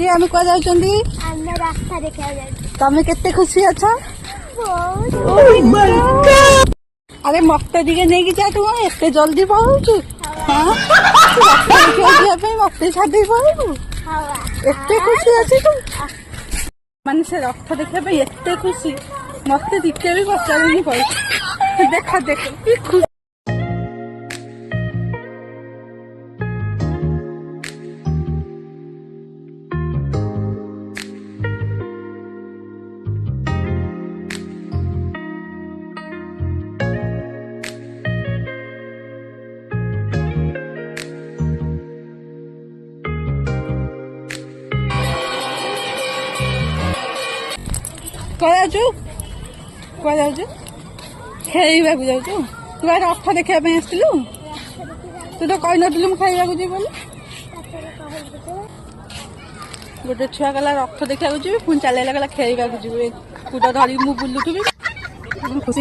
ଆଜି ଆମେ କୁଆ ଯାଉଛନ୍ତି? ଆମେ ରାସ୍ତା ଦେଖିବାକୁ ଯାଉଛୁ। ତମେ କେତେ ଖୁସି ଅଛ? ଆରେ ମତେ ଟିକେ ନେଇକି ଯା, ତୁ ଏତେ ଜଲ୍ଦି ପଳଉଛୁ? ହଁ ରଥ ଦେଖିବାକୁ ଯିବା ପାଇଁ ମତେ ଛାଡିଦେଇ ପଳେଇବୁ? ଏତେ ଖୁସି ଅଛି ତୁ? ମାନେ ସେ ରଥ ଦେଖିବା ପାଇଁ ଏତେ ଖୁସି, ମତେ ଟିକେ ବି ପଚାରୁନି ପଳେଇ। ଦେଖ ଦେଖ କି ଖୁସି। କୁଆଡେ ଯାଉଛୁ? କୁଆଡେ ଯାଉଛୁ? ଖେଳିବାକୁ ଯାଉଛୁ? ତୁ ଆରେ ରଥ ଦେଖିବା ପାଇଁ ଆସିଥିଲୁ? ତୁ ତ କହିନଥିଲୁ ମୁଁ ଖାଇବାକୁ ଯିବି ବୋଲି। ଗୋଟେ ଛୁଆ କହିଲା ରଥ ଦେଖିବାକୁ ଯିବି, ପୁଣି ଚାଲିଲା କହିଲା ଖେଳିବାକୁ ଯିବି। ତୁ ତ ଧରିକି ମୁଁ ବୁଲୁଥିବି। ଖୁସି